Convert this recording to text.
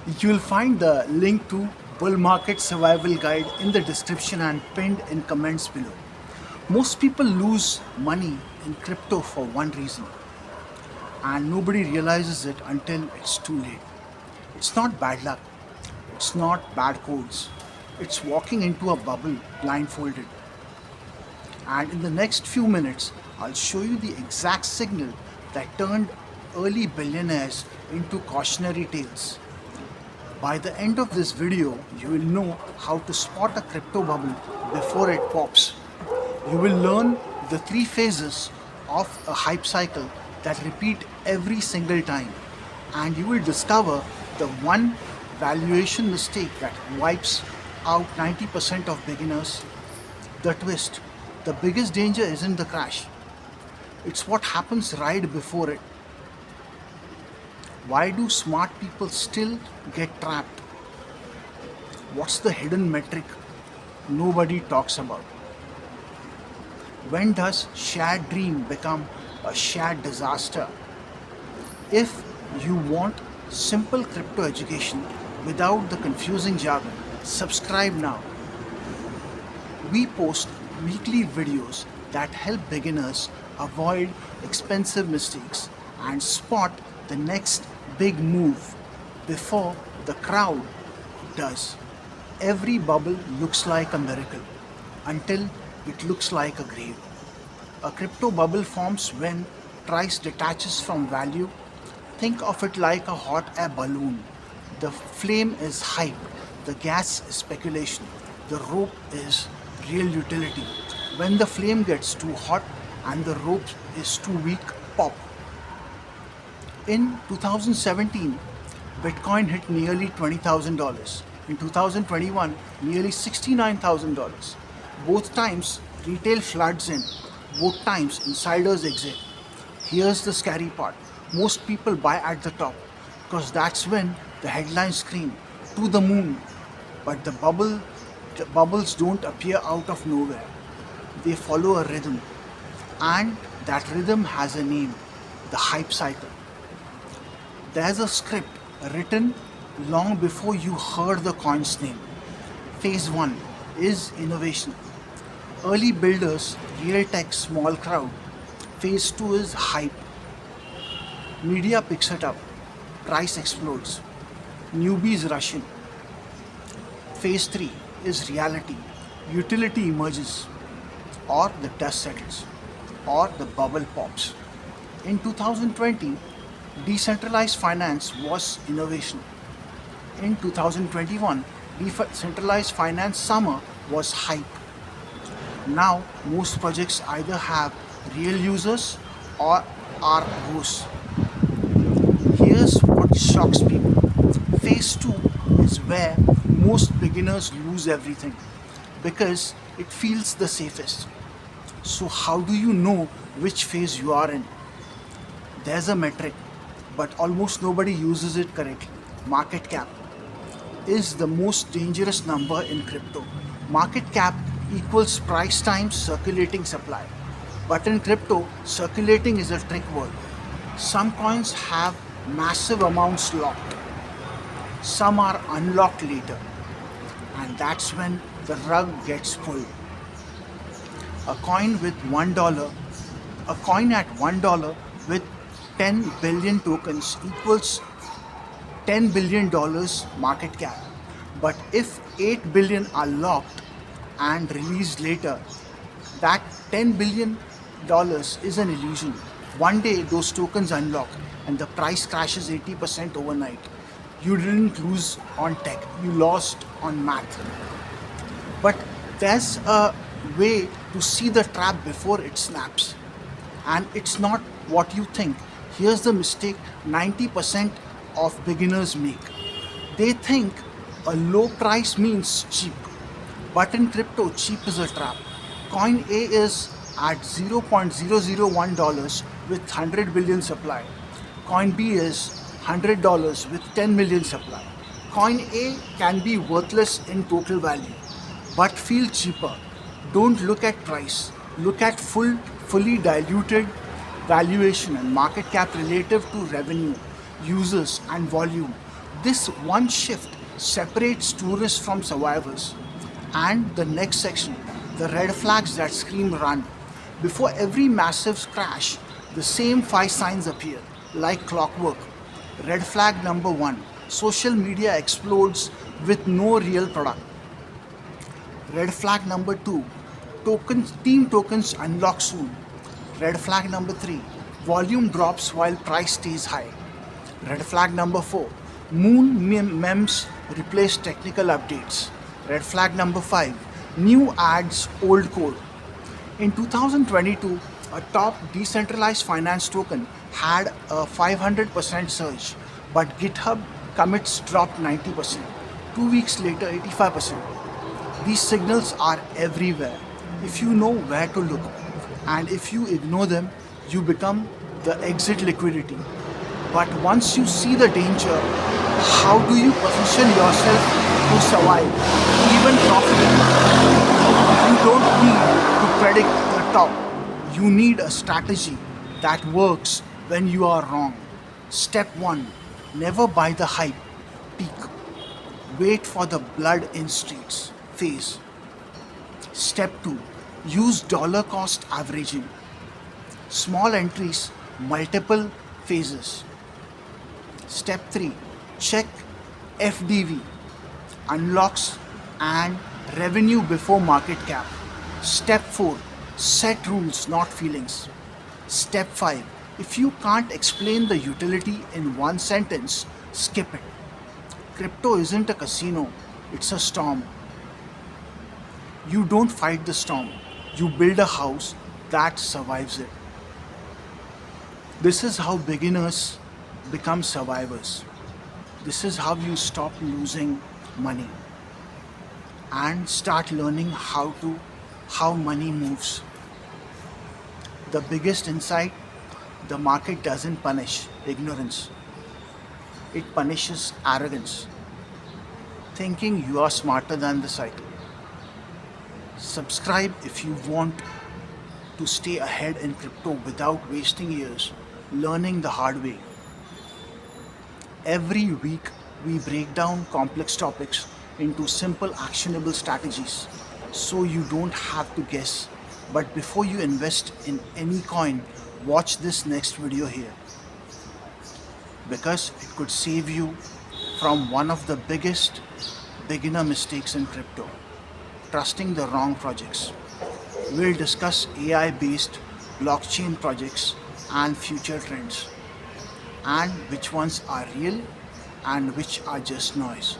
You'll find the link to Bull Market Survival Guide in the description and pinned in comments below. Most people lose money in crypto for one reason, and nobody realizes it until it's too late. It's not bad luck, it's not bad codes, it's walking into a bubble blindfolded. And in the next few minutes, I'll show you the exact signal that turned early billionaires into cautionary tales. By the end of this video, you will know how to spot a crypto bubble before it pops. You will learn the three phases of a hype cycle that repeat every single time. And you will discover the one valuation mistake that wipes out 90% of beginners. The twist. The biggest danger isn't the crash. It's what happens right before it. Why do smart people still get trapped? What's the hidden metric nobody talks about? When does shared dream become a shared disaster? If you want simple crypto education without the confusing jargon, subscribe now. We post weekly videos that help beginners avoid expensive mistakes and spot the next big move before the crowd does. Every bubble looks like a miracle until it looks like a grave. A crypto bubble forms when price detaches from value. Think of it like a hot air balloon. The flame is hype, the gas is speculation, the rope is real utility. When the flame gets too hot and the rope is too weak, pop. In 2017, Bitcoin hit nearly $20,000. In 2021, nearly $69,000. Both times, retail floods in. Both times, insiders exit. Here's the scary part. Most people buy at the top because that's when the headlines scream to the moon. But the bubbles don't appear out of nowhere. They follow a rhythm. And that rhythm has a name, the hype cycle. There's a script written long before you heard the coin's name. Phase 1 is innovation. Early builders, real tech, small crowd. Phase 2 is hype. Media picks it up. Price explodes. Newbies rush in. Phase 3 is reality. Utility emerges. Or the dust settles. Or the bubble pops. In 2020, decentralized finance was innovation. In 2021, decentralized finance summer was hype. Now, most projects either have real users or are ghosts. Here's what shocks people. Phase 2 is where most beginners lose everything because it feels the safest. So, how do you know which phase you are in? There's a metric, but almost nobody uses it correctly. Market cap is the most dangerous number in crypto. Market cap equals price times circulating supply. But in crypto, circulating is a trick word. Some coins have massive amounts locked, some are unlocked later, and that's when the rug gets pulled. A coin with $1, a coin at $1 with 10 billion tokens equals $10 billion market cap. But if 8 billion are locked and released later, that $10 billion is an illusion. One day those tokens unlock and the price crashes 80% overnight. You didn't lose on tech, you lost on math. But there's a way to see the trap before it snaps. And it's not what you think. Here's the mistake 90% of beginners make. They think a low price means cheap. But in crypto, cheap is a trap. Coin A is at $0.001 with 100 billion supply. Coin B is $100 with 10 million supply. Coin A can be worthless in total value, but feel cheaper. Don't look at price. Look at fully diluted valuation and market cap relative to revenue, users and volume. This one shift separates tourists from survivors. And the next section, the red flags that scream run. Before every massive crash, the same five signs appear, like clockwork. Red flag number one, social media explodes with no real product. Red flag number two, team tokens unlock soon. Red flag number three, volume drops while price stays high. Red flag number four, memes replace technical updates. Red flag number five, new ads, old code. In 2022, a top decentralized finance token had a 500% surge, but GitHub commits dropped 90%. 2 weeks later, 85%. These signals are everywhere if you know where to look, and if you ignore them, you become the exit liquidity. But once you see the danger, how do you position yourself to survive, even profitably? You don't need to predict the top. You need a strategy that works when you are wrong. Step 1, never buy the hype peak. Wait for the blood in streets phase. Step 2, use dollar cost averaging. Small entries, multiple phases. Step 3, check FDV, unlocks and revenue before market cap. Step 4, set rules, not feelings. Step 5, if you can't explain the utility in one sentence, skip it. Crypto isn't a casino, it's a storm. You don't fight the storm, you build a house that survives it. This is how beginners become survivors. This is how you stop losing money and start learning how money moves. The biggest insight, the market doesn't punish ignorance. It punishes arrogance, thinking you are smarter than the cycle. Subscribe if you want to stay ahead in crypto without wasting years learning the hard way. Every week, we break down complex topics into simple, actionable strategies so you don't have to guess. But before you invest in any coin, watch this next video here because it could save you from one of the biggest beginner mistakes in crypto, trusting the wrong projects. We'll discuss AI-based blockchain projects and future trends, and which ones are real and which are just noise.